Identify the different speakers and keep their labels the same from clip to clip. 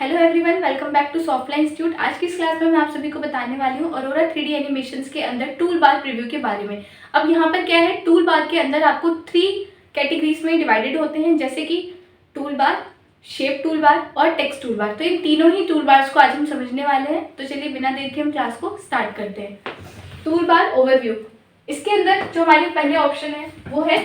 Speaker 1: Hello everyone, welcome back to Softline Institute. आज की इस क्लास में मैं आप सभी को बताने वाली हूँ ऑरोरा 3D एनिमेशंस के अंदर टूल बार प्रीव्यू के बारे में। अब यहाँ पर क्या है, टूल बार के अंदर आपको 3 कैटेगरीज में डिवाइडेड होते हैं, जैसे कि tool bar, shape tool bar और टेक्स्ट टूल बार। तो इन तीनों ही टूल बार्स को आज हम समझने वाले हैं। तो चलिए बिना देर के हम क्लास को स्टार्ट करते हैं। टूल बार ओवरव्यू, इसके अंदर जो हमारे पहले ऑप्शन है वो है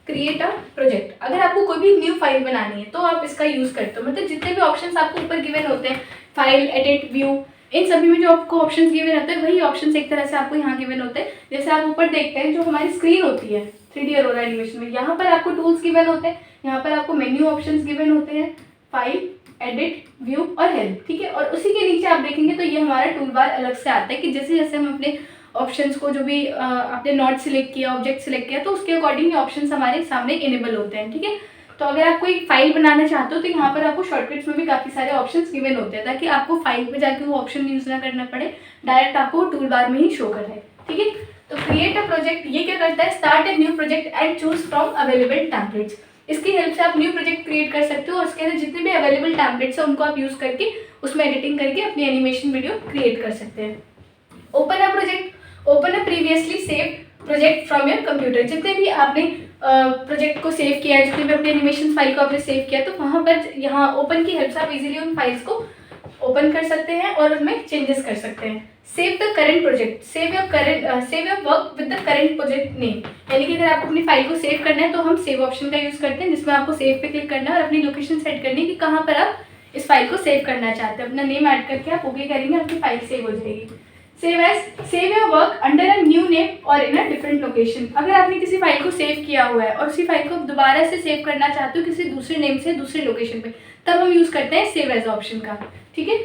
Speaker 1: क्रिएट अ प्रोजेक्ट। अगर आपको कोई भी न्यू फाइल बनानी है तो आप इसका यूज करते हो। मतलब जितने भी ऑप्शंस आपको ऊपर गिवन होते हैं, फाइल, एडिट, व्यू, इन सभी में जो आपको ऑप्शंस गिवन होते हैं वही ऑप्शंस एक तरह से आपको यहाँ गिवन होते हैं। जैसे आप ऊपर देखते हैं जो हमारी स्क्रीन होती है 3D अरोरा एनिमेशन में, यहाँ पर आपको टूल्स गिवन होते हैं, यहाँ पर आपको मेन्यू ऑप्शंस गिवन होते हैं, फाइल, एडिट, व्यू और हेल्प। ठीक है, और उसी के नीचे आप देखेंगे तो ये हमारा टूल बार अलग से आता है कि जैसे जैसे हम अपने ऑप्शंस को, जो भी आपने नोट सिलेक्ट किया, ऑब्जेक्ट सिलेक्ट किया, तो उसके अकॉर्डिंग ये ऑप्शंस हमारे सामने इनेबल होते हैं। ठीक है, तो अगर आप कोई फाइल बनाना चाहते हो तो यहाँ पर आपको शॉर्टकट्स में भी काफ़ी सारे ऑप्शंस गिवन होते हैं, ताकि आपको फाइल पे जाके वो ऑप्शन यूज़ ना करना पड़े, डायरेक्ट आपको टूल बार में ही शो कर रहा है। ठीक है, तो क्रिएट अ प्रोजेक्ट ये क्या करता है, start a new project and choose from available templates. इसकी हेल्प से आप न्यू प्रोजेक्ट क्रिएट कर सकते हो और उसके अंदर जितने भी अवेलेबल टेम्पलेट्स हैं उनको आप यूज़ करके उसमें एडिटिंग करके अपनी एनिमेशन वीडियो क्रिएट कर सकते हैं। Open a project, open a previously save project from your computer. जितने भी आपने प्रोजेक्ट को सेव किया है, जितने भी अपने एनिमेशन फाइल को आपने सेव किया, तो वहाँ पर यहाँ ओपन की हेल्प से आप इजीली उन फाइल्स को ओपन कर सकते हैं और उनमें चेंजेस कर सकते हैं। Save the current project, save your work with the current project name. यानी कि अगर आपको अपनी फाइल को सेव करना है तो हम सेव ऑप्शन का यूज़ करते हैं, जिसमें आपको सेव पे क्लिक करना है और अपनी लोकेशन सेट करनी है कि कहाँ पर आप इस फाइल को सेव करना चाहते हैं। अपना नेम ऐड करके आप ओके करेंगे, आपकी फाइल सेव हो जाएगी। Save your work under a new name और इन अ डिफरेंट लोकेशन। अगर आपने किसी फाइल को सेव किया हुआ है और उसी फाइल को दोबारा से सेव करना चाहते हो किसी दूसरे नेम से दूसरे लोकेशन पे, तब हम यूज करते हैं सेव एज ऑप्शन का। ठीक है,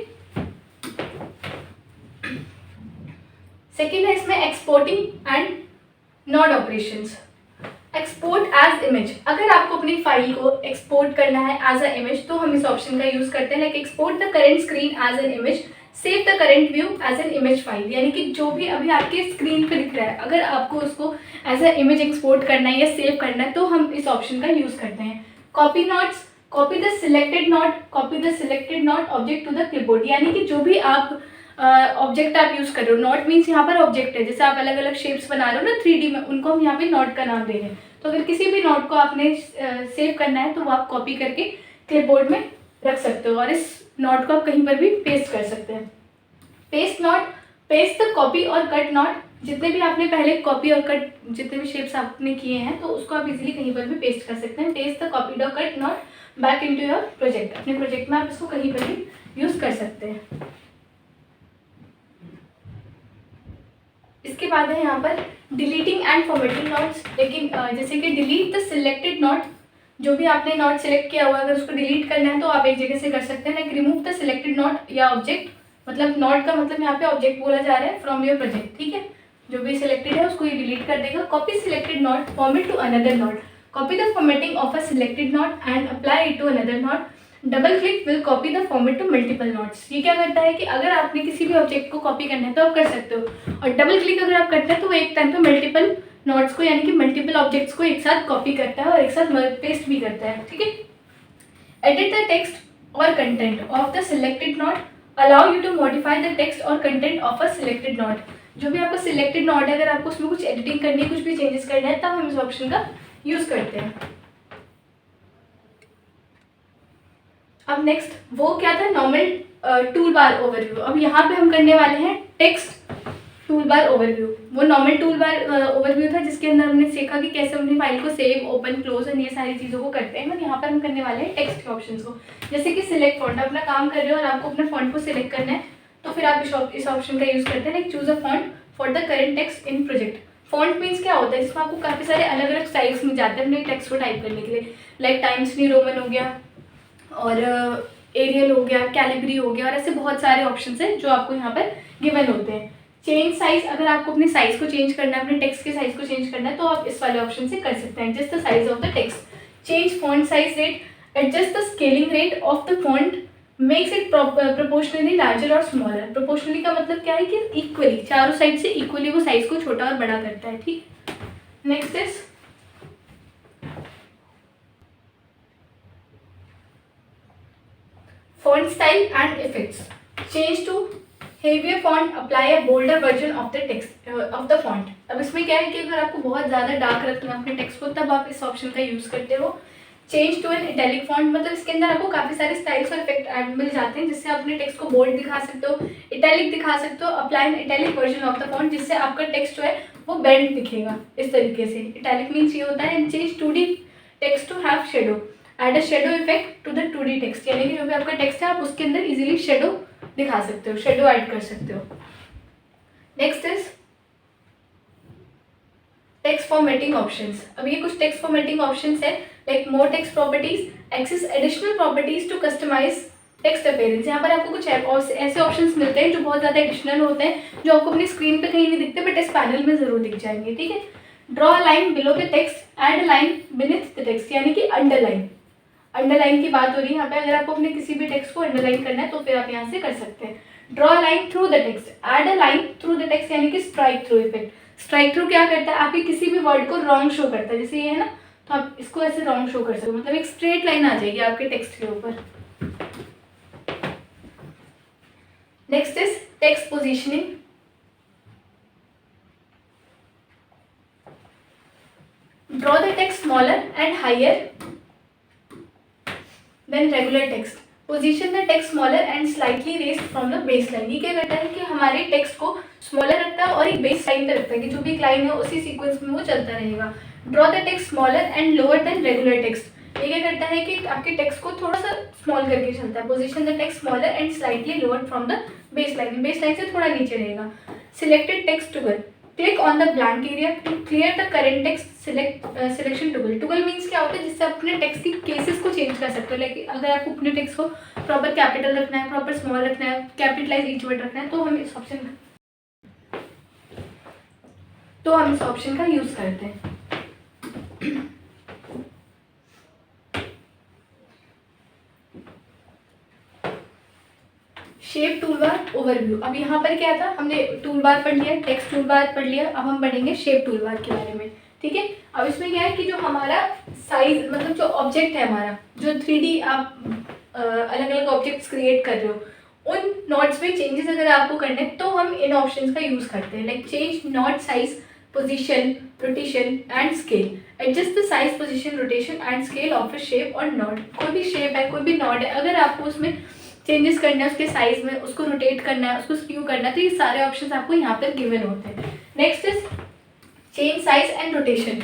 Speaker 1: सेकेंड है इसमें exporting and not operations. Export as image, अगर आपको अपनी फाइल को एक्सपोर्ट करना है एज अ इमेज तो हम इस ऑप्शन का यूज करते हैं, like export the current screen as an image, save the current view as an image file. यानी कि जो भी अभी आपके स्क्रीन पे दिख रहा है, अगर आपको उसको एज अ इमेज एक्सपोर्ट करना है या सेव करना है तो हम इस ऑप्शन का यूज करते हैं। Copy notes, copy the selected note, copy the selected note object to the clipboard. यानी कि जो भी आप ऑब्जेक्ट आप यूज कर रहे हो, नोट मीन्स यहाँ पर ऑब्जेक्ट है, जैसे आप अलग अलग शेप्स बना रहे हो ना 3D में, उनको हम यहाँ पे नोट का नाम दे रहे हैं। तो अगर किसी भी नोट को आपने सेव करना है तो वो आप कॉपी करके क्लिपबोर्ड में रख सकते हो और इस नोट को आप कहीं पर भी पेस्ट कर सकते हैं। Paste note, paste the copy और कट नोट। जितने भी आपने पहले कॉपी और कट, जितने भी शेप्स आपने किए हैं तो उसको आप इजीली कहीं पर भी पेस्ट कर सकते हैं। पेस्ट द कॉपी और cut note back into your project. अपने प्रोजेक्ट में आप इसको कहीं पर भी यूज कर सकते हैं। इसके बाद है यहाँ पर डिलीटिंग एंड फॉर्मेटिंग नोट्स। लेकिन जैसे कि डिलीट द सिलेक्टेड नोट, जो भी आपने नोट सेलेक्ट किया हुआ है अगर उसको डिलीट करना है तो आप एक जगह से कर सकते हैं, like remove the selected note या ऑब्जेक्ट। मतलब नोट का मतलब यहाँ पे ऑब्जेक्ट बोला जा रहा है फ्रॉम योर प्रोजेक्ट। ठीक है, जो भी सिलेक्टेड है उसको ये डिलीट कर देगा। Copy selected note, format to another note, copy the formatting of a selected note and apply it to another note. Double click will copy the format to multiple notes. ये क्या करता है कि अगर आपने किसी भी ऑब्जेक्ट को कॉपी करना है तो आप कर सकते हो, और डबल क्लिक अगर आप करते हैं तो वो एक टाइम पे मल्टीपल नोट्स को, यानी कि मल्टीपल ऑब्जेक्ट्स को एक साथ कॉपी करता है और एक साथ पेस्ट भी करता है। ठीक है, edit the text or content of the selected note, allow you to modify the text or content of a selected note. जो भी आपका सिलेक्टेड नोट है, अगर आपको उसमें कुछ एडिटिंग करनी है, कुछ भी चेंजेस करना है, तब हम इस ऑप्शन का यूज करते हैं। अब नेक्स्ट वो क्या था, नॉर्मल टूल बार ओवरव्यू। अब यहाँ पे हम करने वाले हैं टेक्स्ट टूल बार ओवरव्यू। वो नॉर्मल टूल बार ओवरव्यू था जिसके अंदर हमने सीखा कि कैसे अपनी फाइल को सेव, ओपन, क्लोज और ये सारी चीज़ों को करते हैं। बट यहाँ पर हम करने वाले हैं टेक्स्ट के ऑप्शन को। जैसे कि सिलेक्ट फॉन्ट, अपना काम कर रहे हो और आपको अपना फॉन्ट को सिलेक्ट करना है तो फिर आप इस ऑप्शन का यूज़ करते हैं, like choose a font for the current text in project. Font means क्या होता है, इसमें आपको काफ़ी सारे अलग अलग स्टाइल्स मिल जाते हैं अपने टेक्स्ट को टाइप करने के लिए, लाइक टाइम्स न्यू रोमन हो गया और एरियल हो गया, कैलिब्री हो गया, और ऐसे बहुत सारे ऑप्शंस हैं जो आपको यहाँ पर गिवन होते हैं। चेंज साइज, अगर आपको अपने साइज को चेंज करना है, अपने टेक्स्ट के साइज को चेंज करना है तो आप इस वाले ऑप्शन से कर सकते हैं, adjust the size of the text. Change font size rate, adjust the scaling rate of the font, makes it proportionally larger और स्मॉलर। प्रोपोर्शनली का मतलब क्या है कि इक्वली, चारों साइड से इक्वली वो साइज को छोटा और बड़ा करता है। ठीक, next is font style and effects, change to heavier font, apply a bolder version of the text of the font. अब इसमें क्या है कि अगर आपको बहुत ज़्यादा डार्क रखना है अपने टेक्स्ट को तब आप इस ऑप्शन का यूज़ करते हो। Change to an italic font, मतलब इसके अंदर आपको काफ़ी सारे स्टाइल्स और इफेक्ट मिल जाते हैं जिससे आप अपने टेक्स्ट को बोल्ड दिखा सकते हो, इटैलिक दिखा सकते हो। Apply N italic version of the font, जिससे आपका टेक्स्ट जो है वो बेंड दिखेगा इस तरीके से। इटैलिक मीन्स ये होता है। And change 2D text to have shadow, add a shadow effect to the 2D text, यानी कि जो भी आपका टेक्स्ट है आप उसके अंदर इजीली शेडो दिखा सकते हो, शेडो ऐड कर सकते हो। Next is text formatting options. अब ये कुछ टेक्स्ट फॉर्मेटिंग ऑप्शंस है, like more text properties, access additional properties to customise text appearance. यहाँ पर आपको कुछ ऐसे ऑप्शंस मिलते हैं जो बहुत ज़्यादा एडिशनल होते हैं, जो आपको अपनी स्क्रीन पे कहीं नहीं दिखते बट इस पैनल में जरूर दिख जाएंगे, ठीक है। Draw a line below the text, add a line beneath the text, यानी कि अंडरलाइन। अंडरलाइन की बात हो रही है यहाँ पे। अगर आपको अपने किसी भी टेक्स्ट को अंडरलाइन करना है तो फिर आप यहाँ से कर सकते हैं। Draw a line through the text, add a line through the text, यानी कि strike through effect. Strike through क्या करता है, आपके किसी भी वर्ड को रॉन्ग शो करता है, जैसे ये है ना, तो आप इसको ऐसे रॉन्ग शो कर सकते हो, मतलब एक स्ट्रेट लाइन आ जाएगी आपके टेक्स्ट के ऊपर। Next is text positioning. Draw the text smaller and higher than regular text, position the text smaller and slightly raised from the base line. ये क्या करता है कि हमारे टेक्स्ट को स्मॉलर रखता है और एक बेस लाइन पे रखता है कि जो भी एक लाइन है उसी सीक्वेंस में वो चलता रहेगा। Draw the text smaller and lower than regular text, ये क्या करता है कि आपके टेक्स्ट को थोड़ा सा स्मॉल करके चलता है। Position the text smaller and slightly lower from the base line से थोड़ा नीचे रहेगा। Selected text toggle, click on the blank area to clear the current text, selection toggle. Toggle means क्या होता है, जिससे आप अपने टेक्स्ट की केसेस को चेंज कर सकते हो। लाइक अगर आपको अपने टेक्स्ट को प्रॉपर कैपिटल रखना है, प्रॉपर स्मॉल रखना है, कैपिटलाइज ईच वर्ड रखना है, तो हम इस ऑप्शन का यूज करते हैं। Shape toolbar overview. अब यहाँ पर क्या था, हमने टूलबार पढ़ लिया, टेक्स्ट टूलबार पढ़ लिया, अब हम पढ़ेंगे शेप टूलबार के बारे में, ठीक है। अब इसमें क्या है कि जो हमारा साइज, मतलब जो ऑब्जेक्ट है हमारा, जो 3D आप अलग अलग ऑब्जेक्ट्स क्रिएट कर रहे हो, उन नोट्स में चेंजेस अगर आपको करने हैं तो हम इन ऑप्शंस का यूज़ करते हैं। Like change note size, position, rotation and scale. Adjust the size, position, rotation and scale of a shape और नोट। कोई भी शेप है, कोई भी नोट है, अगर आपको उसमें चेंजेस करना है, उसके साइज में, उसको रोटेट करना है, उसको स्क्यू करना है, तो ये सारे ऑप्शंस आपको यहाँ पर गिवन होते हैं। Next is change size and rotation,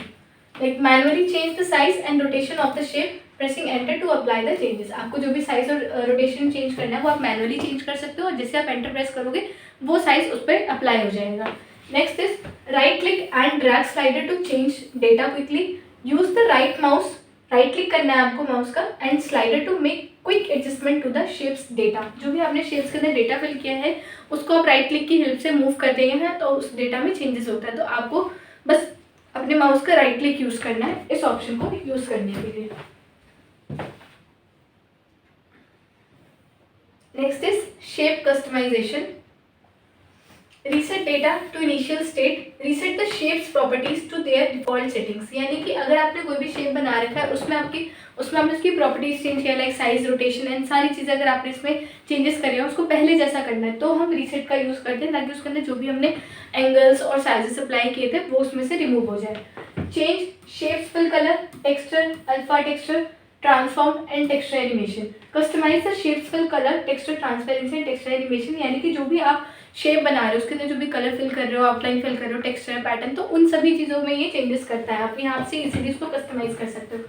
Speaker 1: like manually change the size and rotation of the shape, pressing enter to apply the changes. आपको जो भी साइज और रोटेशन चेंज करना है वो आप मैनुअली चेंज कर सकते हो, और जैसे आप एंटर प्रेस करोगे वो साइज उस पर अप्लाई हो जाएगा। Next is right click and drag slider to change data quickly. Use the right mouse, right click करना है आपको माउस का, and slider to make quick adjustment to the shapes data. जो भी आपने शेप्स के अंदर डेटा फिल किया है उसको आप राइट क्लिक की हेल्प से मूव कर देंगे हैं तो उस डेटा में चेंजेस होता है। तो आपको बस अपने माउस का राइट क्लिक यूज़ करना है इस ऑप्शन को यूज़ करने के लिए। Next is shape customisation. Reset data to initial state, reset the shapes properties to their default settings. यानी कि अगर आपने कोई भी शेप बना रखा है उसमें आपने उसकी प्रॉपर्टीज चेंज किया, लाइक साइज, रोटेशन एंड सारी चीज़ें अगर आपने इसमें चेंजेस करे हैं उसको पहले जैसा करना है तो हम रीसेट का यूज़ करते हैं, ताकि उसके अंदर जो भी हमने एंगल्स और साइजेस अप्लाई किए थे वो उसमें से रिमूव हो जाए। Change shapes, fill colour, texture, alpha texture, transform and texture animation. Customise the shapes, fill colour, texture, transparency and texture animation. यानी कि जो भी आप शेप बना रहे हो उसके अंदर जो भी कलर फिल कर रहे हो, आउटलाइन फिल कर रहे हो, टेक्सचर, पैटर्न, तो उन सभी चीज़ों में ये चेंजेस करता है। आप यहाँ से इजीली इसको कस्टमाइज कर सकते हो।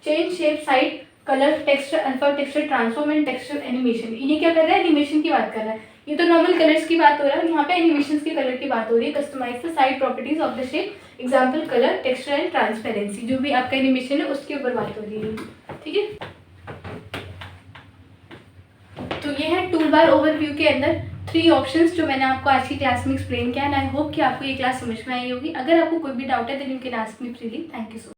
Speaker 1: Change shape, side, colour, texture, alpha texture, transform and texture animation. ये क्या कर रहा है, एनिमेशन की बात कर रहा है। ये तो नॉर्मल कलर्स की बात हो रहा है, यहाँ पे एनिमेशन के कलर की बात हो रही है। Customise the side properties of the shape, example colour, texture and transparency. जो भी आपका एनिमेशन है उसके ऊपर बात हो रही है, ठीक है। तो ये है टूल बार ओवरव्यू के अंदर 3 ऑप्शंस जो मैंने आपको आज की क्लास में एक्सप्लेन किया, एंड आई होप कि आपको ये क्लास समझ में आई होगी। अगर आपको कोई भी डाउट है then you can ask me freely. Thank you so much.